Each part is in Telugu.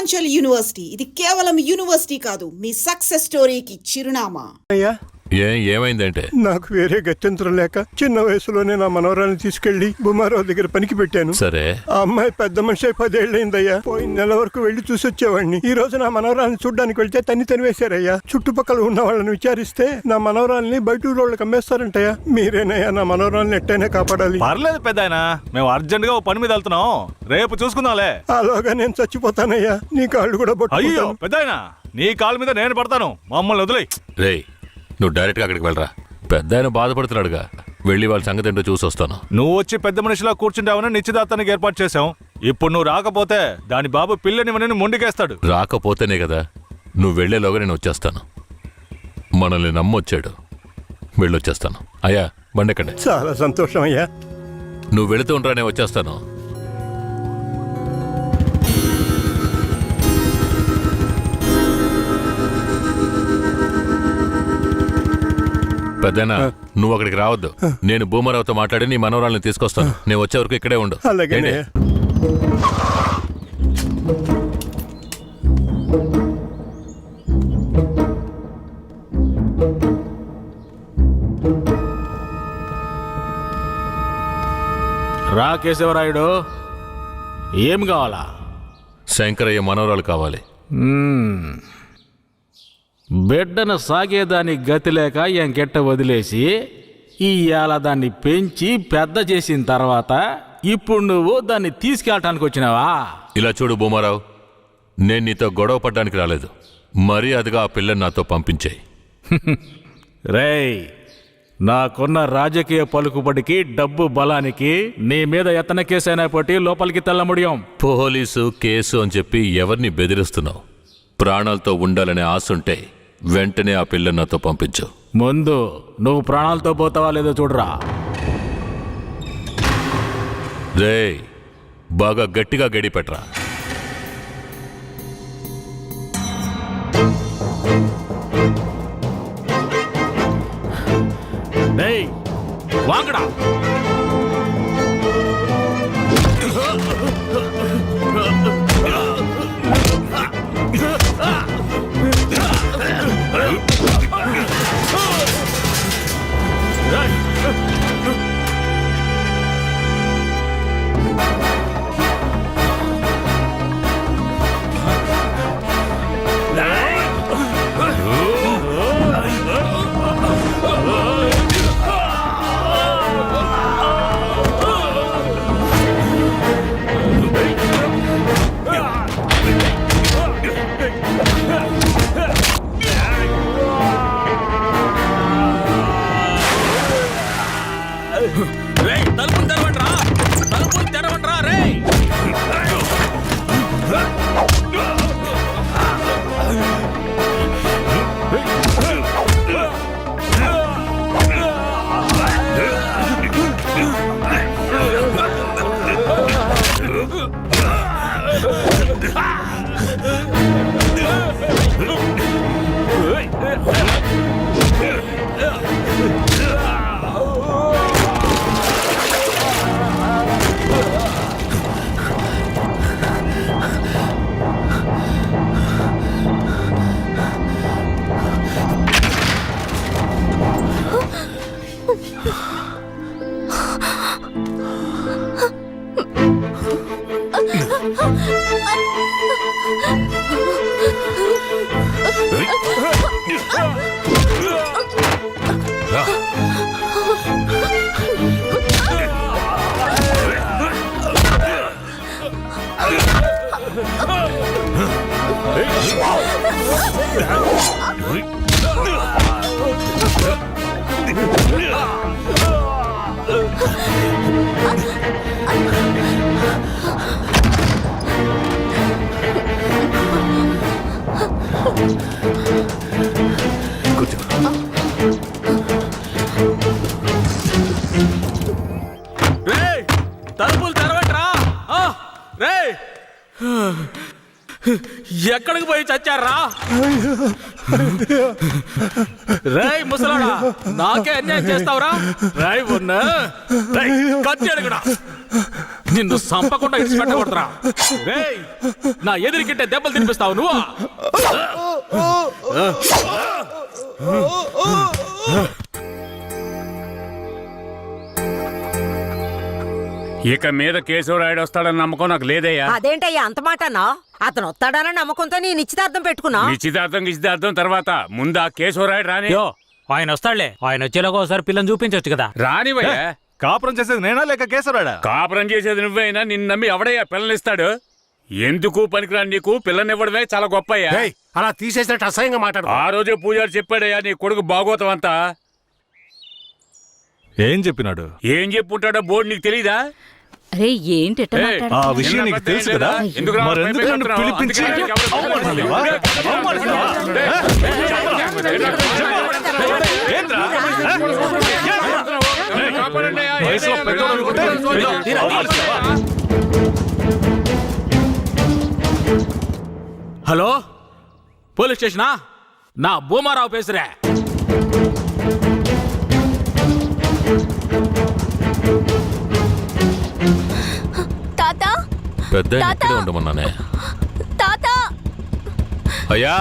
పూర్వాంచల్ యూనివర్సిటీ ఇది కేవలం యూనివర్సిటీ కాదు, మీ సక్సెస్ స్టోరీకి చిరునామా. అయ్యా ఏమైందంటే నాకు వేరే గత్యంతరం లేక చిన్న వయసులోనే నా మనవరాన్ని తీసుకెళ్లి బుమారావు దగ్గర పనికి పెట్టాను. సరే, ఆ అమ్మాయి పెద్ద మనిషి 10 ఏళ్ళైందయ్యా. పోయిన నెల వరకు వెళ్లి చూసొచ్చేవాడిని. ఈ రోజు నా మనవరాన్ని చూడ్డానికి వెళ్తే తనివేశారయ్యా. చుట్టుపక్కల ఉన్న వాళ్ళని విచారిస్తే నా మనవరాల్ని బయట ఊరోళ్ళకి అమ్మేస్తారంటయ్యా. మీరేనయ్యా నా మనవరాల్ని ఎట్టయినా కాపాడాలి. పర్లేదు పెద్దాయన, మేము అర్జెంట్ గా పని మీద వెళ్తున్నాం, రేపు చూసుకుందాంలే. అలాగా నేను చచ్చిపోతానయ్యా. నీ కాళ్ళు కూడా అయ్యో పెద్దాయన, నీ కాళ్ళ మీద నేను పడతాను, మమ్మల్ని వదిలే. రే, నువ్వు డైరెక్ట్ గా అక్కడికి వెళ్ళరా. పెద్ద ఆయన బాధపడుతున్నాడుగా, వెళ్ళి వాళ్ళ సంగతి ఏంటో చూసి వస్తాను. నువ్వు వచ్చి పెద్ద మనిషిలా కూర్చుంటావని నిశ్చితార్థానికి ఏర్పాటు చేశాం. ఇప్పుడు నువ్వు రాకపోతే దాని బాబు పిల్లని మొండికేస్తాడు. రాకపోతేనే కదా, నువ్వు వెళ్లేలోగా నేను వచ్చేస్తాను. మనల్ని నమ్మొచ్చాడు, వెళ్ళొచ్చేస్తాను. అయ్యా బండెక్కండి. చాలా సంతోషం అయ్యా. నువ్వు వెళుతూ ఉండరా, నేను వచ్చేస్తాను. పెద్దనా, నువ్వు అక్కడికి రావద్దు. నేను భూమరావుతో మాట్లాడి నీ మనవరాల్ని తీసుకొస్తాను. నేను వచ్చే వరకు ఇక్కడే ఉండు. అలాగే రా కేశవరాయుడు, ఏం కావాలా? శంకరయ్య మనవరాలు కావాలి. బిడ్డను సాగేదానికి గతి లేక ఎంకెట్ట వదిలేసి ఇవాళ దాన్ని పెంచి పెద్ద చేసిన తర్వాత ఇప్పుడు నువ్వు దాన్ని తీసుకెళ్ళటానికి వచ్చినావా? ఇలా చూడు భూమారావు, నేను నీతో గొడవ పడ్డానికి రాలేదు. మర్యాదగా ఆ పిల్లని నాతో పంపించేయి. రేయ్, నాకున్న రాజకీయ పలుకుబడికి డబ్బు బలానికి నీ మీద ఎత్తన కేసైనా పట్టి లోపలికి తెల్ల ముడియం. పోలీసు కేసు అని చెప్పి ఎవరిని బెదిరిస్తున్నావు? ప్రాణాలతో ఉండాలనే ఆశుంటే వెంటనే ఆ పిల్లని నాతో పంపించు. ముందు నువ్వు ప్రాణాలతో పోతావా లేదో చూడరా. రేయ్, బాగా గట్టిగా గడిపెట్రా. రేయ్, వాంగడా. ఎక్కడికి పోయి చచ్చారా? రేయ్ ముసలాడా, నాకే అన్యాయం చేస్తావురా? రాయ్ ఉన్న కత్తి అడుగుడా. నిన్ను సంపకుండా ఇచ్చి పెట్టకూడదురా. రేయ్, నా ఎదురికిట్టే దెబ్బలు తినిపిస్తావు నువ్వు. ఇక మీద కేశవరాయుడు వస్తాడని నమ్మకం నాకు లేదయ్యా. అదేంటయ్యా అంత మాట అన్నా? అతను వస్తాడన్న నమ్మకంతో నీ నిశ్చితార్థం పెట్టుకున్నా. నిశ్చితార్థం తర్వాత ముందు ఆ కేశవరాయుడు రాని. ఆయన వస్తాడులే. ఆయన వచ్చేలాగా ఒకసారి పిల్లని చూపించవచ్చు కదా. రానివయ్యా. కాపురం చేసేది నేనా లేక కేశవరాడా? కాపురం చేసేది నువ్వైనా నిన్ను నమ్మి ఎవడయ్యా పిల్లనిస్తాడు? ఎందుకు పనికిరాని నీకు పిల్లనివ్వడమే చాలా గొప్పయ్యా. అలా తీసేసినట్టు అసహ్యంగా మాట్లాడు. ఆ రోజే పూజారి చెప్పాడయ్యా నీ కొడుకు భాగవతం అంతా. ఏం చెప్పినాడు? ఏం చెప్పుంటాడో బోర్డు నీకు తెలీదా? అరే ఏంటి ఆ విషయం నీకు తెలుసు కదా, మరెందుకు నన్ను పిలిపించి అవమానిస్తున్నావా? ఏంట్రా? వయసులో పెద్దోడు అనుకుంటే అవమానిస్తావా? Hello, police స్టేషనా? నా భూమారావు పేసురే. పెద్ద ఇక్కడే ఉండమన్నానే. అయ్యా,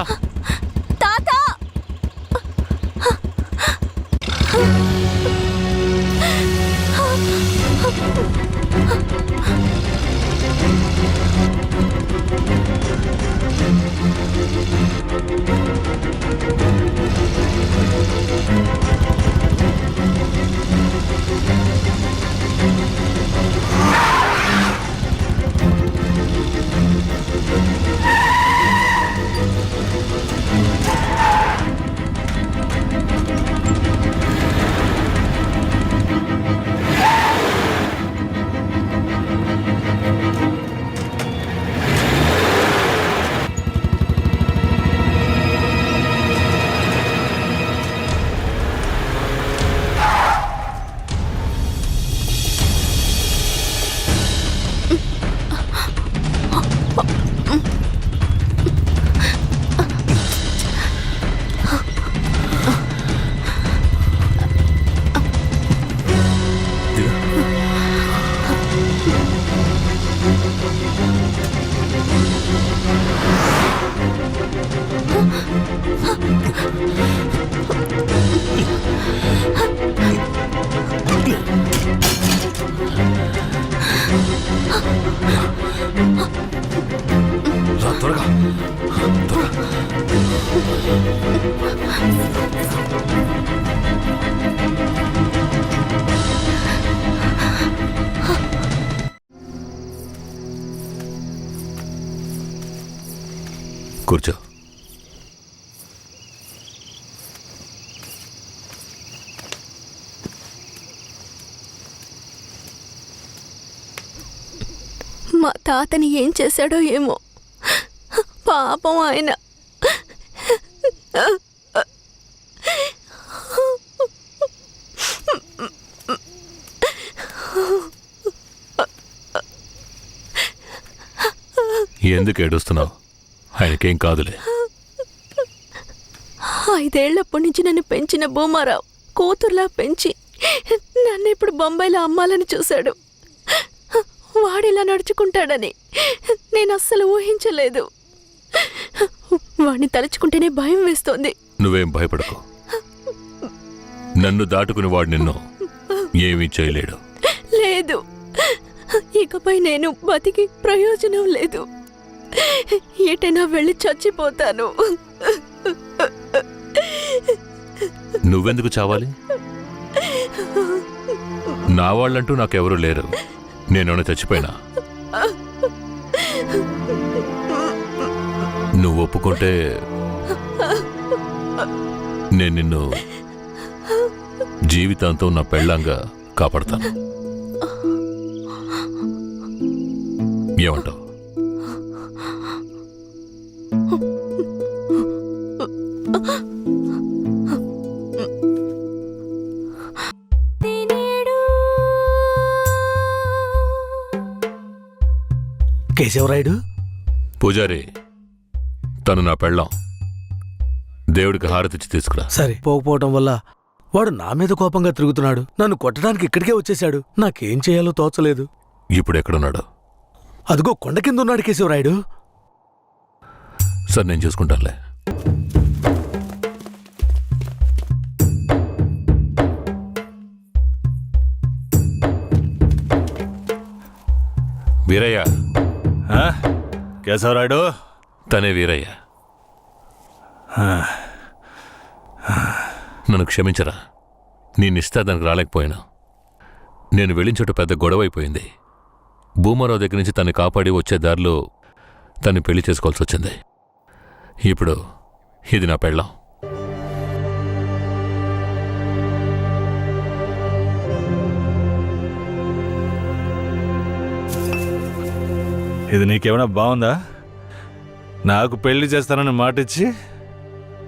త్వరగా కూర్చో. మా తాతని ఏం చేశాడో ఏమో, పాపం ఆయన. ఎందుకు ఏడుస్తున్నావు? ఆయనకేం కాదులే. 5 ఏళ్లప్పటి నుంచి నన్ను పెంచిన భూమారావు కూతుర్లా పెంచి నన్ను ఇప్పుడు బొంబాయిలో అమ్మాలని చూశాడు. వాడిలా నడుచుకుంటాడని నేను అస్సలు ఊహించలేదు. వాడిని తలుచుకుంటేనే భయం వేస్తోంది. నువ్వేం భయపడకు. నన్ను దాటుకుని వాడు నిన్ను ఏమీ చేయలేడు. లేదు, ఇకపై నేను బతికి ప్రయోజనం లేదు. ఎటైనా వెళ్ళి చచ్చిపోతాను. నువ్వెందుకు చావాలి? నా వాళ్ళంటూ నాకెవరూ లేరు. నేనేమైనా చచ్చిపోయినా? నువ్వు ఒప్పుకుంటే నేను నిన్ను జీవితాంతం నా పెళ్ళంగా కాపాడతాను. ఏమంటావు? కేశవరాయుడు పూజారి, తను నా పెళ్ళాం. దేవుడికి హారతిచ్చి తీసుకురా. సరే, పోకపోవటం వల్ల వాడు నా మీద కోపంగా తిరుగుతున్నాడు. నన్ను కొట్టడానికి ఇక్కడికే వచ్చేశాడు. నాకేం చేయాలో తోచలేదు. ఇప్పుడు ఎక్కడున్నాడు? అదిగో కొండ కింద ఉన్నాడు కేశవరాయుడు. సార్ నేను చూసుకుంటానులే. వీరయ్య. కేశవరాయుడు. తనే వీరయ్య. నన్ను క్షమించరా, నేనిస్తా దానికి రాలేకపోయినా. నేను వెళ్ళిన చోట పెద్ద గొడవ అయిపోయింది. భూమారావు దగ్గర నుంచి తను కాపాడి వచ్చే దారిలో తను పెళ్లి చేసుకోవాల్సి వచ్చింది. ఇప్పుడు ఇది నా పెళ్ళాం. ఇది నీకేమైనా బాగుందా? నాకు పెళ్లి చేస్తానని మాటిచ్చి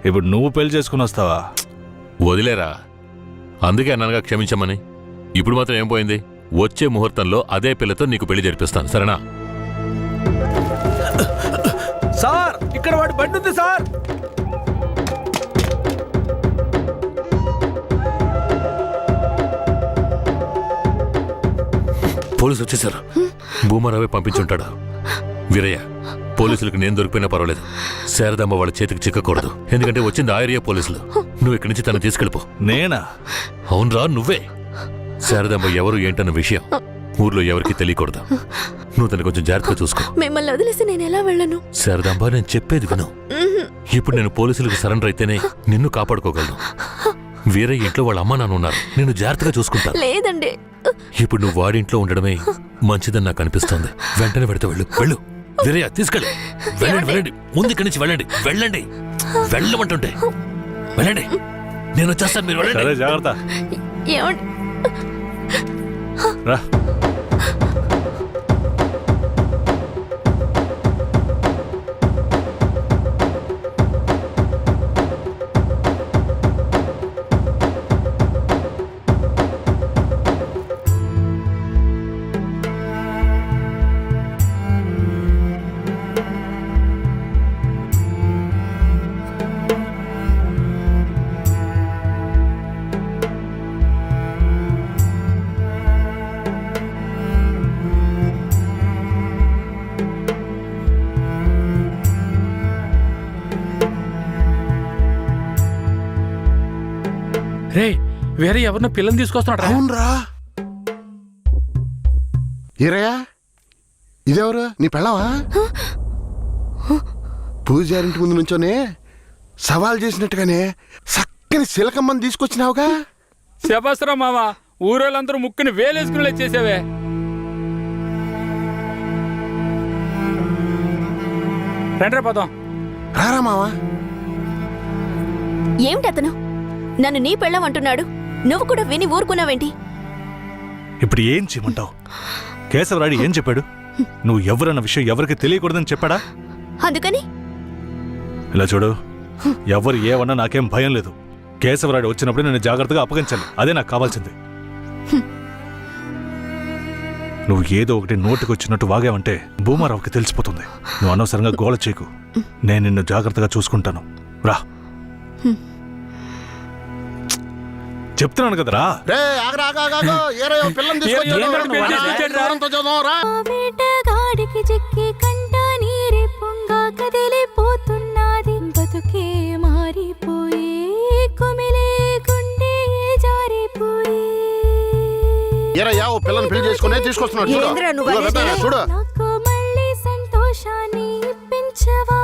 ఇప్పుడు నువ్వు పెళ్లి చేసుకుని వస్తావా? వదిలేరా, అందుకే అన్నగా క్షమించమని. ఇప్పుడు మాత్రం ఏం పోయింది? వచ్చే ముహూర్తంలో అదే పిల్లతో నీకు పెళ్లి జరిపిస్తాను, సరేనా? సార్, ఇక్కడ వాడి బండి ఉంది సార్. పోలీసులు వచ్చేసారు. భూమారావే పంపించుంటాడు. వీరయ్య, పోలీసులకు నేను దొరికిపోయినా పర్వాలేదు, శారదమ్మ వాళ్ళ చేతికి చిక్కకూడదు. ఎందుకంటే వచ్చింది ఆయరియా పోలీసులు. నువ్వు ఇక్కడి నుంచి తను తీసుకెళ్ళిపో. నేనా? అవునరా, నువ్వే. శారదమ్మ ఎవరు ఏంటన్న విషయం ఊర్లో ఎవరికి తెలియకూడదు. నువ్వు తను కొంచెం జాగ్రత్తగా చూసుకో. మిమ్మల్ని వదిలేసి నేను ఎలా వెళ్ళను? శారదాంబ, నేను చెప్పేది విను. ఇప్పుడు నేను పోలీసులకు సరెండర్ అయితేనే నిన్ను కాపాడుకోగలను. వీరయ్య ఇంట్లో వాళ్ళ అమ్మ నాన్న ఉన్నారు, నేను జాగ్రత్తగా చూసుకుంటాను. లేదండి. ఇప్పుడు నువ్వు వాడింట్లో ఉండడమే మంచిదని నాకు అనిపిస్తోంది. వెంటనే పెడితే వెళ్ళు. వెళ్ళు వీరయ్య, తీసుకెళ్ళు. వెళ్ళండి, వెళ్ళండి, ముందు ఇక్కడి నుంచి వెళ్ళండి. వెళ్ళండి, వెళ్ళమంటుంటే వెళ్ళండి. నేను వచ్చేస్తాను, మీరు వెళ్ళండి. సరే, జాగ్రత్త. ఏమండి? రా. రే, వేరే ఎవరినో పిల్లని తీసుకొస్తున్నాడు. అవునరా. ఈరయ్యా, ఇదెవరు? నీ పెళ్ళావా? పూజారింటి ముందు నుంచోనే సవాల్ చేసినట్టుగానే చక్కని శిలకమ్మని తీసుకొచ్చినావుగా. శబాస్రా మామ, ఊరోళ్ళందరూ ముక్కుని వేలేసుకుని చేసావే. రండ్రా పోదాం. రారా మావా. ఏమిటి అతను నన్ను నీ పెళ్ళమంటున్నాడు? నువ్వు కూడా విని ఊరుకున్నావేంటి? ఇప్పుడు ఏం చేయమంటావు? కేశవరాయుడు ఏం చెప్పాడు? నువ్వు ఎవరన్న విషయం ఎవరికి తెలియకూడదని చెప్పాడా? అందుకని ఇలా చూడు, ఎవరు ఏమన్నా నాకేం భయం లేదు. కేశవరాయుడు వచ్చినప్పుడు నేను జాగ్రత్తగా అప్పగించాలి, అదే నాకు కావాల్సింది. నువ్వు ఏదో ఒకటి నోటికి వచ్చినట్టు వాగావంటే భూమారావుకి తెలిసిపోతుంది. నువ్వు అనవసరంగా గోల చేయకు. నేను నిన్ను జాగ్రత్తగా చూసుకుంటాను. రా, చెప్తున్నాను కదరా. రే, ఆగరా, ఆగాగాగో. ఈరయ్య పిల్లని వేటగాడికి చిక్కి కంట నీరి పొంగ కదిలిపోతున్నది. బతుకే మారిపోయి కుమిలే గుండె జారిపోయి. ఈరయ్య ఓ పిల్లని పెళ్లి చేసుకునే తీసుకొస్తున్నాడు. చూడు. ఏంద్రా నువ్వు ఇదిగో అనేది? వెంటనే చూడు. నాకు మళ్ళీ సంతోషాన్ని ఇప్పించవా?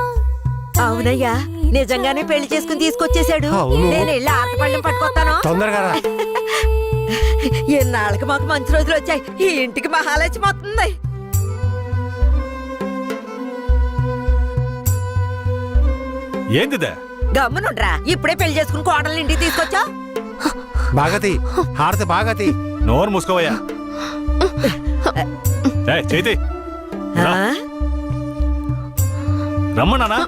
అవునయ్యా, నిజంగానే పెళ్లి చేసుకుని తీసుకొచ్చేసాడు. నేను వెళ్ళి ఆటపళ్ళం పట్టుకొస్తాను. తొందరగా రా. ఎన్నాళ్ళకి మాకు మంచి రోజులు వచ్చాయి. ఈ ఇంటికి మహాలక్ష్మి వస్తుంది. ఏందిదే? గమ్మునుండ్రా, ఇప్పుడే పెళ్లి చేసుకుని కోడల్ని ఇంటికి తీసుకొచ్చా. బాగతి హారతి, బాగతి. నోరు మూసుకోవయ్యా. చేతి రమ్మన్నానా?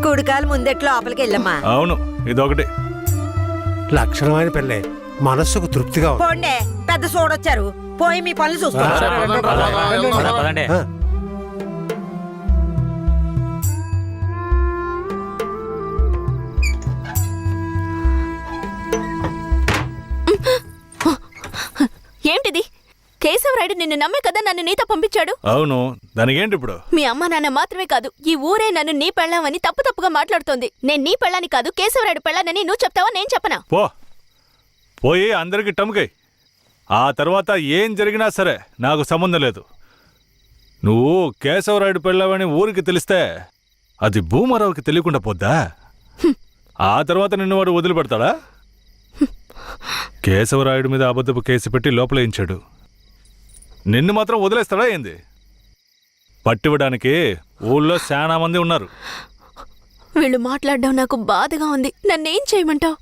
కుడికాలు ముందెట్లో లోపలికి వెళ్ళమ్మా. అవును, ఇదొకటి. లక్షణమైన పెళ్ళే, మనస్సుకు తృప్తిగా ఉంది. పోండే, పెద్ద సోడొచ్చారు. పోయి మీ పనులు చూసుకోండి. పదండి. ఏంటిది? కేశవరాయుడు నిన్ను నమ్మే కదా నన్ను నీతో పంపించాడు. అవును, దానికి ఏంటి ఇప్పుడు? మీ అమ్మ నాన్న మాత్రమే కాదు, ఈ ఊరే నన్ను నీ పెళ్ళామని తప్పుగా మాట్లాడుతోంది. నేను నీ పెళ్ళాని కాదు, కేశవరాయుడు పెళ్ళానని నువ్వు చెప్తావా, నేను చెప్పనా? పోయి అందరికి టముకై. ఆ తర్వాత ఏం జరిగినా సరే నాకు సంబంధం లేదు. నువ్వు కేశవరాయుడు పెళ్ళావని ఊరికి తెలిస్తే అది భూమారావుకి తెలియకుండా పోద్దా? ఆ తర్వాత నిన్ను వాడు వదిలిపెడతాడా? కేశవరాయుడు మీద అబద్ధపు కేసు పెట్టి లోపలేయించాడు. నిన్ను మాత్రం వదిలేస్తాడా ఏంది? పట్టివ్వడానికి ఊళ్ళో చాలా మంది ఉన్నారు. వీళ్ళు మాట్లాడడం నాకు బాధగా ఉంది. నన్నేం చేయమంటావు?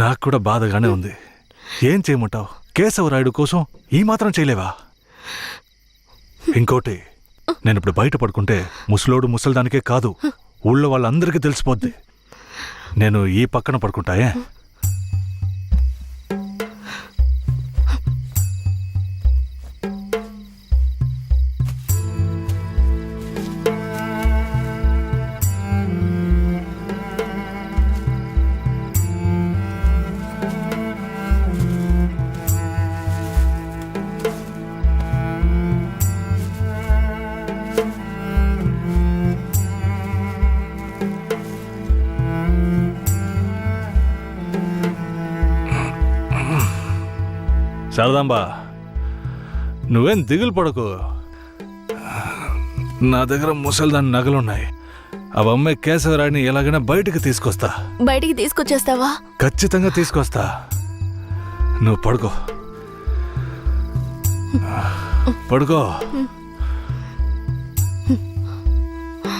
నాకు కూడా బాధగానే ఉంది. ఏం చేయమంటావు? కేశవరాయుడు కోసం ఈ మాత్రం చేయలేవా? ఇంకోటి, నేను ఇప్పుడు బయట పడుకుంటే ముసలోడు ముసలిదానికే కాదు, ఊళ్ళో వాళ్ళందరికీ తెలిసిపోద్ది. నేను ఈ పక్కన పడుకుంటాయే. శారదాంబా, నువ్వేం దిగులు పడకు. నా దగ్గర ముసలిదాని నగలున్నాయి. అవమ్మే కేశవరాయుడిని ఎలాగైనా బయటికి తీసుకొస్తా. బయటికి తీసుకొచ్చేస్తావా? ఖచ్చితంగా తీసుకొస్తా. నువ్వు పడుకో.